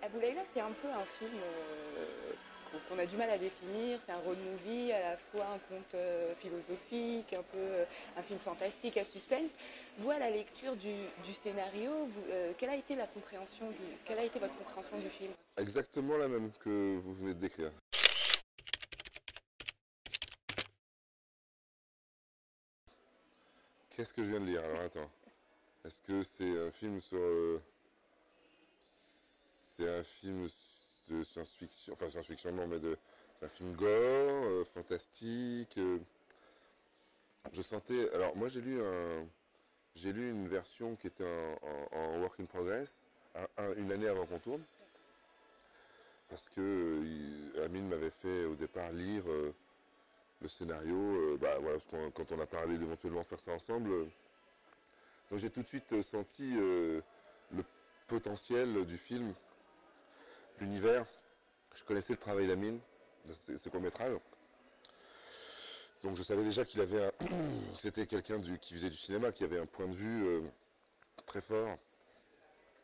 Abou Layla, c'est un peu un film qu'on a du mal à définir. C'est un road movie, à la fois un conte philosophique, un peu un film fantastique à suspense. Vous, à la lecture du scénario, quelle a été quelle a été votre compréhension du film? Exactement la même que vous venez de décrire. Qu'est-ce que je viens de lire? Alors attends. Est-ce que c'est un film sur... c'est un film de science-fiction, enfin science-fiction non, mais c'est un film gore, fantastique. Je sentais... Alors moi j'ai lu une version qui était en work in progress, une année avant qu'on tourne, parce que Amine m'avait fait au départ lire le scénario, bah voilà, parce quand on a parlé d'éventuellement faire ça ensemble, donc j'ai tout de suite senti le potentiel du film, l'univers. Je connaissais le travail d'Amine, de ses courts-métrages. Donc je savais déjà qu'il avait c'était quelqu'un qui faisait du cinéma, qui avait un point de vue très fort,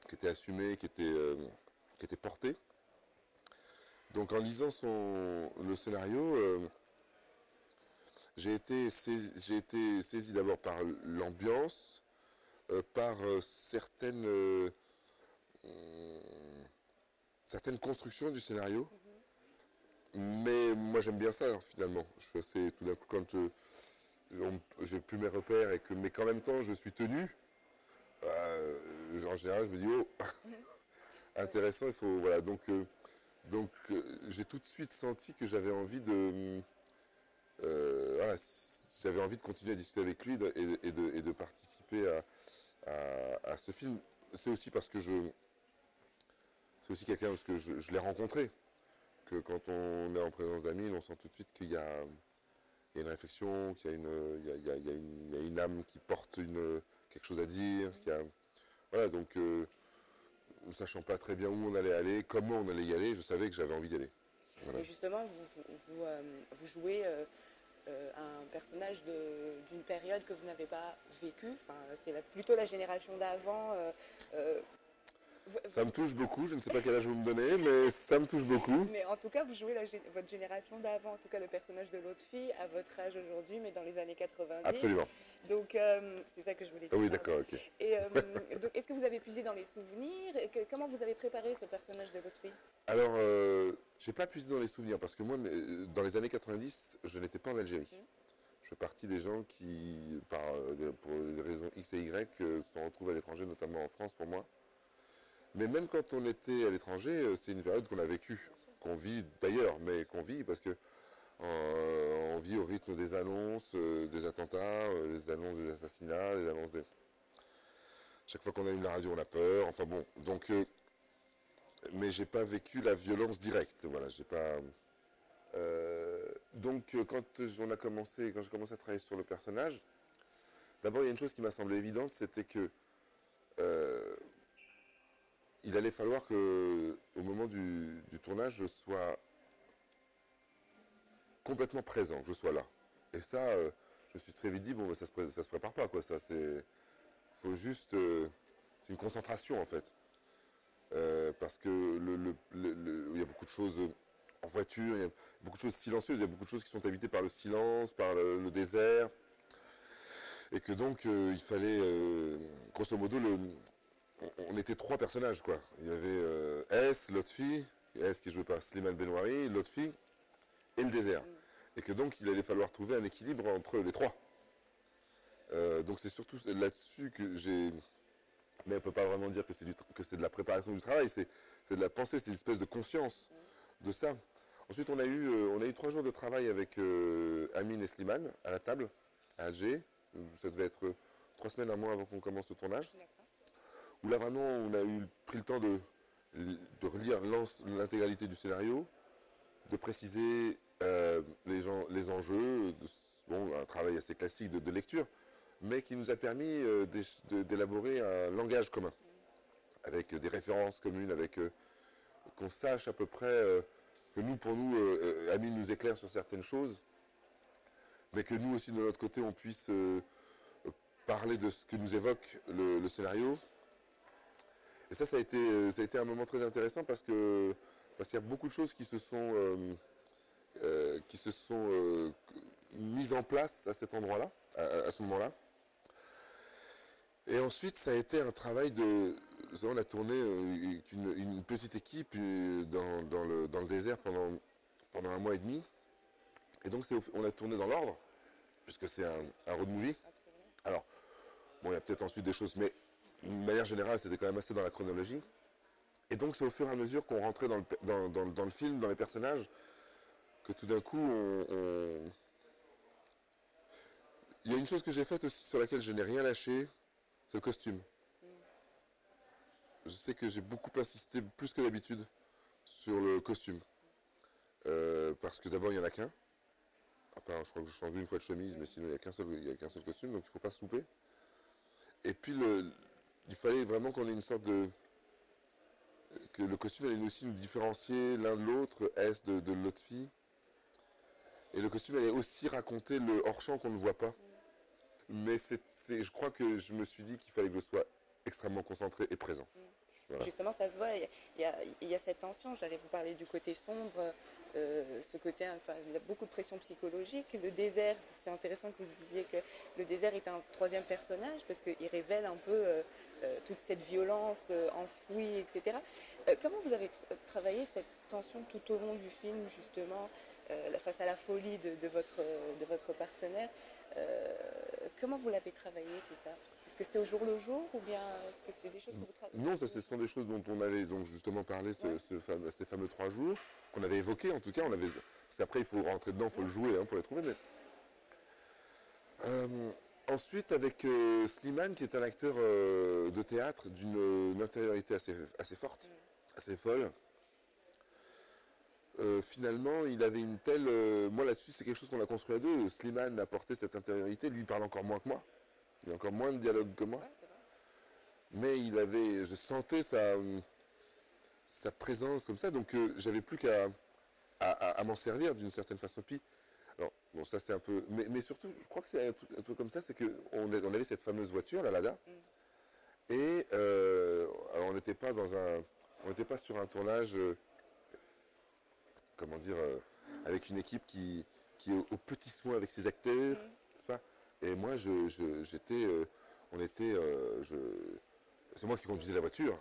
qui était assumé, qui était porté. Donc en lisant le scénario, j'ai été saisi d'abord par l'ambiance, par certaines constructions du scénario. Mais moi j'aime bien ça finalement. Je suis assez, tout d'un coup quand j'ai plus mes repères mais qu'en même temps je suis tenu, en général je me dis oh intéressant, il faut voilà j'ai tout de suite senti que j'avais envie de voilà, j'avais envie de continuer à discuter avec lui et de participer à ce film. C'est aussi parce que c'est aussi quelqu'un parce que je l'ai rencontré, que quand on est en présence d'amis, on sent tout de suite il y a une réflexion, qu'il y a il y a une âme qui porte quelque chose à dire. Voilà, donc ne sachant pas très bien où on allait aller, comment on allait y aller, je savais que j'avais envie d'y aller. Voilà. Et justement, vous jouez un personnage d'une période que vous n'avez pas vécue. Enfin, c'est plutôt la génération d'avant. Euh, Ça me touche beaucoup, je ne sais pas quel âge vous me donnez, mais ça me touche beaucoup. Mais en tout cas, vous jouez votre génération d'avant, en tout cas le personnage de l'autre fille, à votre âge aujourd'hui, mais dans les années 90. Absolument. Donc, c'est ça que je voulais Ah dire, oui, pardon. d'accord, ok. Et donc, est-ce que vous avez puisé dans les souvenirs comment vous avez préparé ce personnage de votre fille? Alors, j'ai pas puisé dans les souvenirs, parce que moi, dans les années 90, je n'étais pas en Algérie. Je fais partie des gens qui, pour des raisons X et Y, se retrouvent à l'étranger, notamment en France pour moi. Mais même quand on était à l'étranger, c'est une période qu'on a vécue, qu'on vit d'ailleurs, mais qu'on vit parce que on vit au rythme des annonces, des attentats, les annonces des assassinats, les annonces des... Chaque fois qu'on allume la radio, on a peur. Enfin bon, donc, mais j'ai pas vécu la violence directe. Voilà, j'ai pas. Donc, quand j'ai commencé à travailler sur le personnage, d'abord il y a une chose qui m'a semblé évidente, c'était que euh, il allait falloir que, au moment du tournage, je sois complètement présent, que je sois là. Et ça, je me suis très vite dit, bon, ça se prépare pas, quoi. Ça, faut juste, c'est une concentration en fait. Parce que il y a beaucoup de choses en voiture, il y a beaucoup de choses silencieuses, il y a beaucoup de choses qui sont habitées par le silence, par le désert. Et que donc, il fallait, grosso modo, on était trois personnages, quoi. Il y avait S, l'autre fille, S qui est joué par Slimane Benouari, l'autre fille, et le désert. Et que donc, il allait falloir trouver un équilibre entre les trois. Donc, c'est surtout là-dessus que j'ai... Mais on ne peut pas vraiment dire que c'est de la préparation du travail, c'est de la pensée, c'est une espèce de conscience de ça. Ensuite, on a eu 3 jours de travail avec Amine et Slimane à la table, à Alger. Ça devait être 3 semaines, un mois avant qu'on commence le tournage. Où là, vraiment, on a pris le temps de relire l'intégralité du scénario, de préciser les enjeux, bon, un travail assez classique de lecture, mais qui nous a permis d'élaborer un langage commun, avec des références communes, avec qu'on sache à peu près, que nous, pour nous, Amine nous éclaire sur certaines choses, mais que nous aussi, de notre côté, on puisse parler de ce que nous évoque le scénario. Et ça ça a été un moment très intéressant parce qu'il y a beaucoup de choses qui se sont mises en place à cet endroit-là, à ce moment-là. Et ensuite, ça a été un travail de... On a tourné une petite équipe dans le désert pendant un mois et demi. Et donc, on a tourné dans l'ordre, puisque c'est un road movie. Absolument. Alors, bon, il y a peut-être ensuite des choses, mais d'une manière générale, c'était quand même assez dans la chronologie. Et donc, c'est au fur et à mesure qu'on rentrait dans le film, dans les personnages, que tout d'un coup, Il y a une chose que j'ai faite aussi sur laquelle je n'ai rien lâché, c'est le costume. Je sais que j'ai beaucoup insisté, plus que d'habitude, sur le costume. Parce que d'abord, il n'y en a qu'un. À part, je crois que je change une fois de chemise, mais sinon, il n'y a qu'un seul costume, donc il ne faut pas se louper. Et puis, il fallait vraiment qu'on ait une sorte de... que le costume allait aussi nous différencier l'un de l'autre, est de l'autre fille. Et le costume allait aussi raconter le hors-champ qu'on ne voit pas. Mais je crois que je me suis dit qu'il fallait que je sois extrêmement concentré et présent. Voilà. Justement, ça se voit, il y a cette tension. J'allais vous parler du côté sombre, ce côté, enfin, il y a beaucoup de pression psychologique. Le désert, c'est intéressant que vous disiez que le désert est un troisième personnage parce qu'il révèle un peu toute cette violence enfouie, etc. Comment vous avez travaillé cette tension tout au long du film, justement, face à la folie de votre partenaire? Comment vous l'avez travaillé tout ça? Est-ce que c'était au jour le jour ou bien est-ce que c'est des choses que vous travaillez? Non, ce sont des choses dont on avait donc justement parlé ces fameux 3 jours, qu'on avait évoqués en tout cas. Après, il faut rentrer dedans, il faut le jouer pour les trouver. Mais... ensuite, avec Slimane, qui est un acteur de théâtre d'une intériorité assez forte, assez folle. Finalement, il avait une telle... moi là-dessus, c'est quelque chose qu'on a construit à deux. Slimane a porté cette intériorité, lui il parle encore moins que moi. Il a encore moins de dialogue que moi. Mais je sentais sa présence comme ça, donc j'avais plus qu'à m'en servir d'une certaine façon. Puis, alors, bon, ça c'est un peu... Mais surtout, je crois que c'est un peu comme ça, c'est qu'on avait cette fameuse voiture, la Lada, et alors on n'était pas sur un tournage... comment dire, avec une équipe qui est au petit soin avec ses acteurs, n'est-ce pas? Et moi, c'est moi qui conduisais la voiture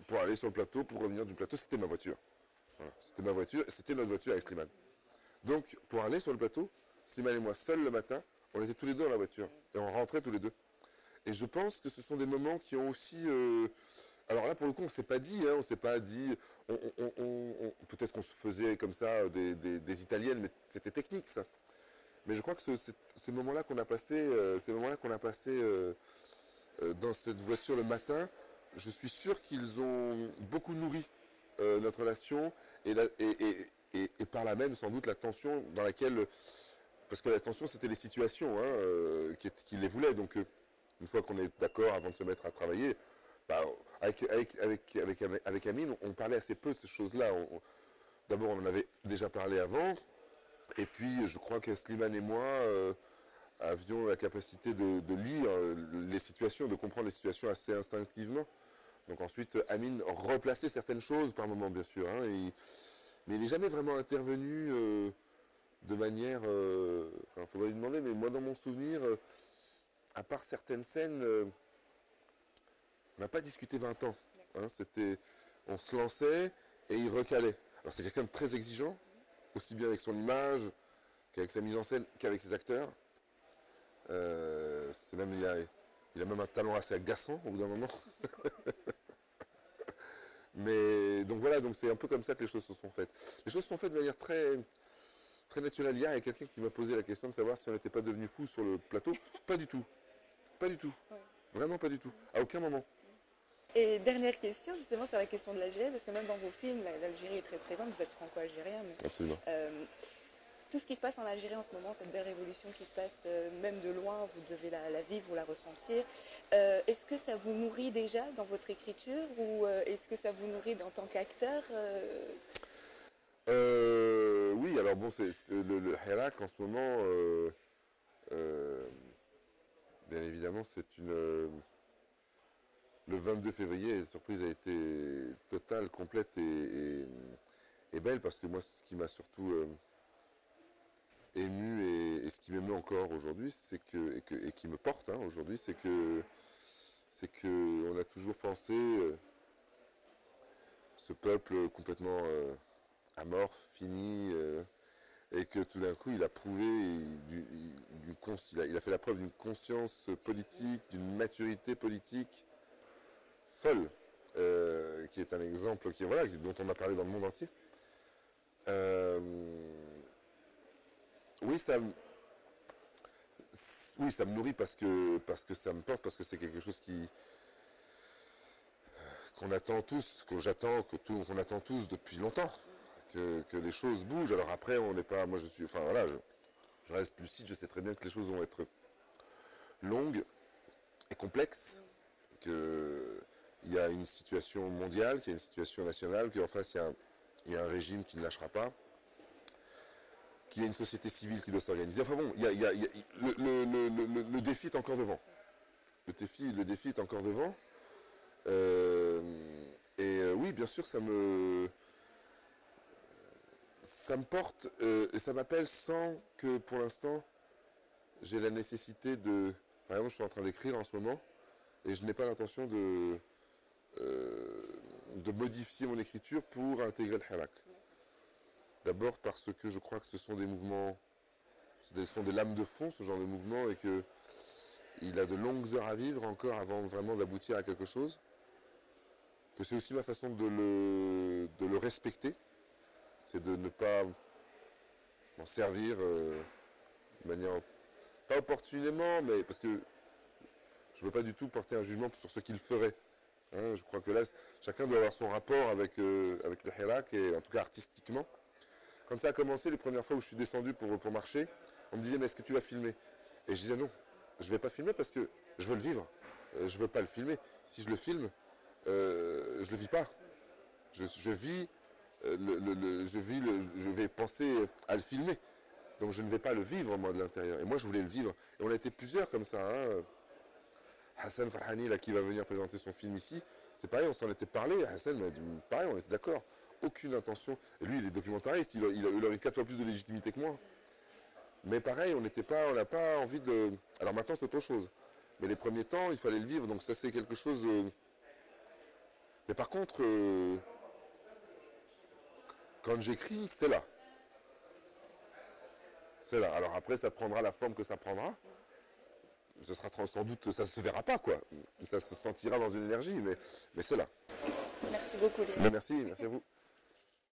pour aller sur le plateau, pour revenir du plateau, c'était ma voiture. Voilà, c'était ma voiture, c'était notre voiture avec Slimane. Donc, pour aller sur le plateau, Slimane et moi seuls le matin, on était tous les deux dans la voiture et on rentrait tous les deux. Et je pense que ce sont des moments qui ont aussi... alors là, pour le coup, on ne s'est pas dit, peut-être qu'on se faisait comme ça des italiennes, mais c'était technique, ça. Mais je crois que ces moments-là qu'on a passés, dans cette voiture le matin, je suis sûr qu'ils ont beaucoup nourri notre relation et par là même, sans doute, la tension dans laquelle... Parce que la tension, c'était les situations qui les voulaient. Donc, une fois qu'on est d'accord, avant de se mettre à travailler... Bah, avec Amine, on parlait assez peu de ces choses-là. D'abord, on en avait déjà parlé avant. Et puis, je crois que Slimane et moi avions la capacité de lire les situations, de comprendre les situations assez instinctivement. Donc ensuite, Amine replaçait certaines choses par moment, bien sûr. Mais il n'est jamais vraiment intervenu de manière... Enfin, faudrait lui demander, mais moi, dans mon souvenir, à part certaines scènes... on n'a pas discuté 20 ans. On se lançait et il recalait. Alors c'est quelqu'un de très exigeant, aussi bien avec son image qu'avec sa mise en scène, qu'avec ses acteurs. Il a même un talent assez agaçant au bout d'un moment. Mais donc voilà, donc c'est un peu comme ça que les choses se sont faites. Les choses se sont faites de manière très, très naturelle. Hier, il y a quelqu'un qui m'a posé la question de savoir si on n'était pas devenu fou sur le plateau. Pas du tout. Pas du tout. Vraiment pas du tout. À aucun moment. Et dernière question, justement, sur la question de l'Algérie, parce que même dans vos films, l'Algérie est très présente, vous êtes franco-algérien. Absolument. Tout ce qui se passe en Algérie en ce moment, cette belle révolution qui se passe, même de loin, vous devez la vivre ou la ressentir. Est-ce que ça vous nourrit déjà dans votre écriture ou est-ce que ça vous nourrit en tant qu'acteur Oui, alors bon, le Hirak en ce moment, bien évidemment, c'est une... le 22 février, la surprise a été totale, complète et belle, parce que moi, ce qui m'a surtout ému et ce qui m'émeut encore aujourd'hui, c'est et qui me porte aujourd'hui, c'est que on a toujours pensé ce peuple complètement amorphe, fini, et que tout d'un coup il a prouvé, il a fait la preuve d'une conscience politique, d'une maturité politique folle, qui est un exemple dont on a parlé dans le monde entier. Oui, ça me nourrit parce que ça me porte, parce que c'est quelque chose qu'on attend tous, qu'on attend tous depuis longtemps, que les choses bougent. Alors après, on n'est pas, moi je reste lucide, je sais très bien que les choses vont être longues et complexes, qu'il y a une situation mondiale, qu'il y a une situation nationale, qu'en face il y a un régime qui ne lâchera pas, qu'il y a une société civile qui doit s'organiser. Enfin bon, le défi est encore devant. Le défi est encore devant. Oui, bien sûr, ça me porte et ça m'appelle sans que, pour l'instant, j'ai la nécessité de... Par exemple, je suis en train d'écrire en ce moment et je n'ai pas l'intention de modifier mon écriture pour intégrer le hirak. D'abord parce que je crois que ce sont des mouvements, ce sont des lames de fond, ce genre de mouvement, et qu'il a de longues heures à vivre encore avant vraiment d'aboutir à quelque chose. Que c'est aussi ma façon de le respecter, c'est de ne pas m'en servir de manière, pas opportunément, mais parce que je ne veux pas du tout porter un jugement sur ce qu'il ferait. Je crois que là, chacun doit avoir son rapport avec le hirak, et en tout cas artistiquement. Comme ça a commencé les premières fois où je suis descendu pour marcher, on me disait mais est-ce que tu vas filmer? Et je disais non, je ne vais pas filmer parce que je veux le vivre, je ne veux pas le filmer. Si je le filme, je ne le vis pas. Je vais penser à le filmer. Donc je ne vais pas le vivre moi de l'intérieur. Et moi je voulais le vivre. Et on a été plusieurs comme ça. Hassan Farhani là, qui va venir présenter son film ici, c'est pareil, on s'en était parlé. Hassan m'a dit pareil, on était d'accord. Aucune intention. Et lui, il est documentariste, il aurait 4 fois plus de légitimité que moi. Mais pareil, on n'a pas envie de... Alors maintenant, c'est autre chose. Mais les premiers temps, il fallait le vivre, donc ça c'est quelque chose... Mais par contre, quand j'écris, c'est là. C'est là. Alors après, ça prendra la forme que ça prendra. Ce sera sans doute, ça se verra pas, quoi. Ça se sentira dans une énergie, mais c'est là. Merci beaucoup, Léa. Merci à vous.